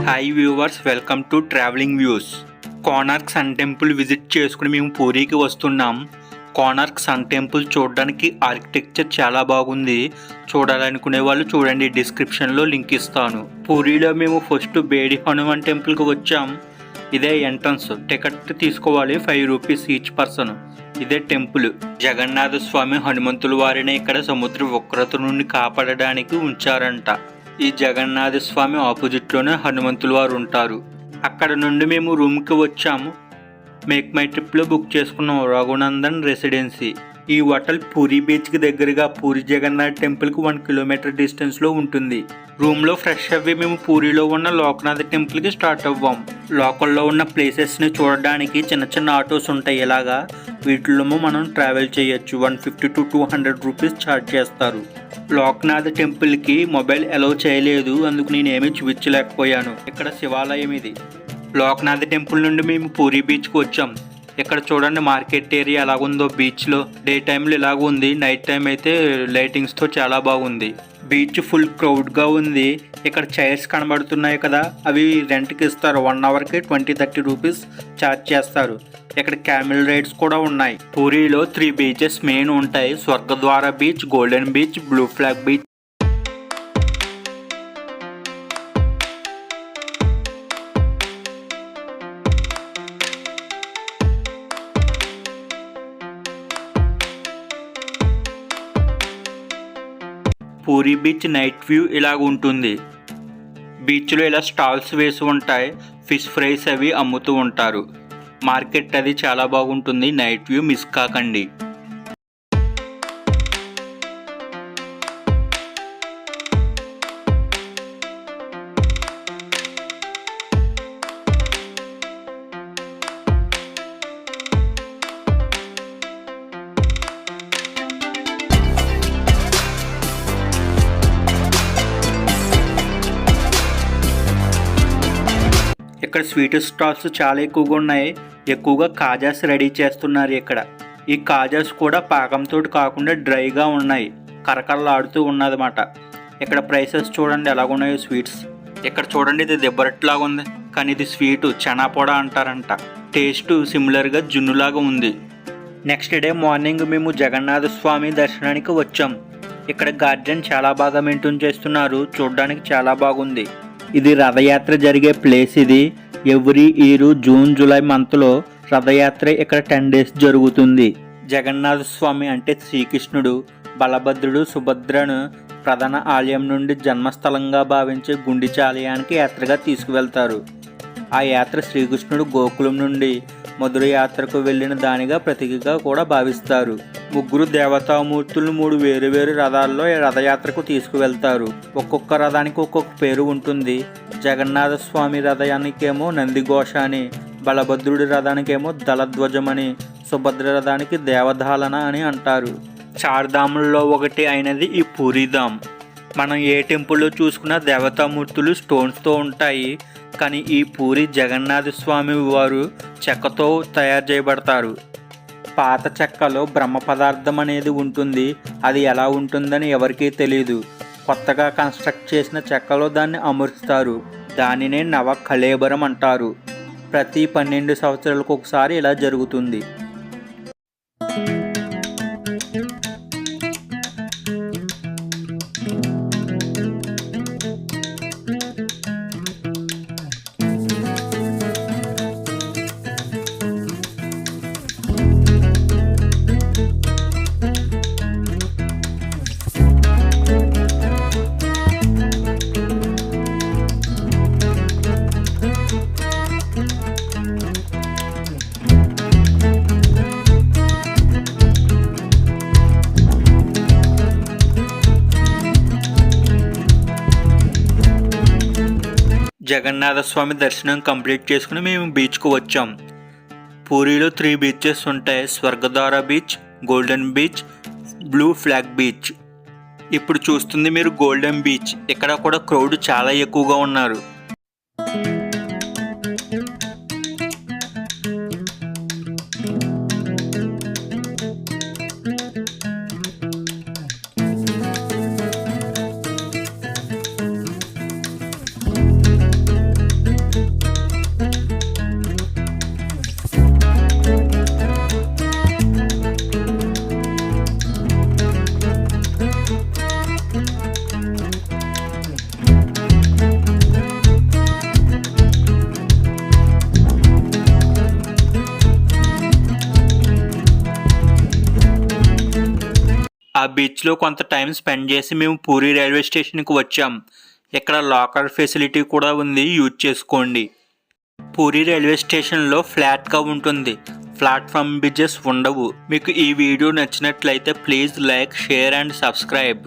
Hi viewers, welcome to travelling views. Konark sun temple visit చేసుకుని మేము పూరికి వస్తున్నాం. కోనార్క్ సన్ టెంపుల్ చూడడానికి ఆర్కిటెక్చర్ చాలా బాగుంది. చూడాలనుకునే వాళ్ళు చూడండి, డిస్క్రిప్షన్లో లింక్ ఇస్తాను. పూరిలో మేము ఫస్ట్ బేడి హనుమాన్ టెంపుల్కి వచ్చాం. ఇదే ఎంట్రన్స్. టికెట్ తీసుకోవాలి, 5 రూపీస్ ఈచ్ పర్సన్. ఇదే టెంపుల్. జగన్నాథ స్వామి హనుమంతుల వారిని ఇక్కడ సముద్ర ఉగ్రత నుండి కాపాడడానికి ఉంచారంట. ఈ జగన్నాథ స్వామి ఆపోజిట్లోనే హనుమంతుల వారు ఉంటారు. అక్కడ నుండి మేము రూమ్కి వచ్చాము. మేక్ మై ట్రిప్లో బుక్ చేసుకున్నాం, రఘునందన్ రెసిడెన్సీ. ఈ హోటల్ పూరి బీచ్కి దగ్గరగా పూరి జగన్నాథ్ టెంపుల్కి 1 కిలోమీటర్ డిస్టెన్స్లో ఉంటుంది. రూమ్లో ఫ్రెష్ అవ్వి మేము పూరిలో ఉన్న లోకనాథ్ టెంపుల్కి స్టార్ట్ అవ్వాం. లోకల్లో ఉన్న ప్లేసెస్ని చూడడానికి చిన్న చిన్న ఆటోస్ ఉంటాయి. ఇలాగా వీటిలో మనం ట్రావెల్ చేయొచ్చు. 150 to 200 రూపీస్ ఛార్జ్ చేస్తారు. లోకనాథ్ టెంపుల్కి మొబైల్ అలౌ చేయలేదు, అందుకు నేనేమీ చూపించలేకపోయాను. ఇక్కడ శివాలయం ఇది. లోకనాథ్ టెంపుల్ నుండి మేము పూరి బీచ్కి వచ్చాం. ఇక్కడ చూడండి మార్కెట్ ఏరియా ఎలాగుందో. బీచ్లో డే టైంలో ఇలాగ ఉంది, నైట్ టైం అయితే లైటింగ్స్తో చాలా బాగుంది. బీచ్ ఫుల్ క్రౌడ్గా ఉంది. ఇక్కడ చైర్స్ కనబడుతున్నాయి కదా, అవి రెంట్కి ఇస్తారు. 1 అవర్కి 20-30 రూపీస్ ఛార్జ్ చేస్తారు. ఇక్కడ క్యామిల్ రైడ్స్ కూడా ఉన్నాయి. పూరిలో 3 బీచెస్ మెయిన్ ఉంటాయి: Swargadwar beach, golden beach, blue flag beach. Puri beach night view ఇలాగ ఉంటుంది. బీచ్లో ఇలా స్టాల్స్ వేసి ఉంటాయి. ఫిష్ ఫ్రైస్ అవి అమ్ముతూ ఉంటారు. మార్కెట్ అది చాలా బాగుంటుంది. నైట్ వ్యూ మిస్ కాకండి. ఇక్కడ స్వీట్ స్టాల్స్ చాలా ఎక్కువగా ఉన్నాయి. ఎక్కువగా కాజాస్ రెడీ చేస్తున్నారు ఇక్కడ. ఈ కాజాస్ కూడా పాకంతో కాకుండా డ్రైగా ఉన్నాయి. కరకరలాడుతూ ఉన్నదన్నమాట. ఇక్కడ ప్రైసెస్ చూడండి ఎలాగున్నాయో స్వీట్స్. ఇక్కడ చూడండి, ఇది దెబ్బరట్లాగా ఉంది, కానీ ఇది స్వీటు చెనాపొడ అంటారంట. టేస్ట్ సిమిలర్గా జున్నులాగా ఉంది. నెక్స్ట్ డే మార్నింగ్ మేము జగన్నాథ స్వామి దర్శనానికి వచ్చాం. ఇక్కడ గార్డెన్ చాలా బాగా మెయింటైన్ చేస్తున్నారు. చూడడానికి చాలా బాగుంది. ఇది రథయాత్ర జరిగే ప్లేస్. ఇది ఎవ్రీ ఇయర్ జూన్ జూలై మంత్లో రథయాత్ర ఇక్కడ 10 డేస్ జరుగుతుంది. జగన్నాథ స్వామి అంటే శ్రీకృష్ణుడు, బలభద్రుడు, సుభద్రను ప్రధాన ఆలయం నుండి జన్మస్థలంగా భావించే గుండిచ ఆలయానికి యాత్రగా తీసుకువెళ్తారు. ఆ యాత్ర శ్రీకృష్ణుడు గోకులం నుండి మధుర యాత్రకు వెళ్ళిన దానిగా ప్రతీకగా కూడా భావిస్తారు. 3 దేవతామూర్తులు 3 వేరువేరు రథాల్లో రథయాత్రకు తీసుకువెళ్తారు. ఒక్కొక్క రథానికి ఒక్కొక్క పేరు ఉంటుంది. జగన్నాథ స్వామి రథానికేమో నందిఘోష అని, బలభద్రుడి రథానికేమో దళధ్వజమని, సుభద్ర రథానికి దేవధాలన అని అంటారు. 4 ధాముల్లో ఒకటి అయినది ఈ పూరిధామ్. మనం ఏ టెంపుల్లో చూసుకున్నా దేవతామూర్తులు స్టోన్స్తో ఉంటాయి. కానీ ఈ పూరి జగన్నాథ స్వామి వారు చెక్కతో తయారు చేయబడతారు. పాత చెక్కలో బ్రహ్మ పదార్థం అనేది ఉంటుంది. అది ఎలా ఉంటుందని ఎవరికీ తెలియదు. కొత్తగా కన్స్ట్రక్ట్ చేసిన చెక్కలో దాన్ని అమర్చుతారు. దానినే నవ కళేబరం అంటారు. ప్రతి 12 సంవత్సరాలకు ఒకసారి ఇలా జరుగుతుంది. జగన్నాథ స్వామి దర్శనం కంప్లీట్ చేసుకుని మేము బీచ్కు వచ్చాం. పూరిలో 3 బీచెస్ ఉంటాయి: Swargadwar beach, golden beach, blue flag beach. ఇప్పుడు చూస్తుంది మీరు గోల్డెన్ బీచ్. ఇక్కడ కూడా క్రౌడ్ చాలా ఎక్కువగా ఉన్నారు. ఆ బీచ్లో కొంత టైం స్పెండ్ చేసి మేము పూరి రైల్వే స్టేషన్కి వచ్చాం. ఇక్కడ లాకర్ ఫెసిలిటీ కూడా ఉంది, యూజ్ చేసుకోండి. పూరి రైల్వే స్టేషన్లో ఫ్లాట్గా ఉంటుంది, ప్లాట్ఫామ్ బ్రిడ్జెస్ ఉండవు. మీకు ఈ వీడియో నచ్చినట్లయితే please like, share and subscribe.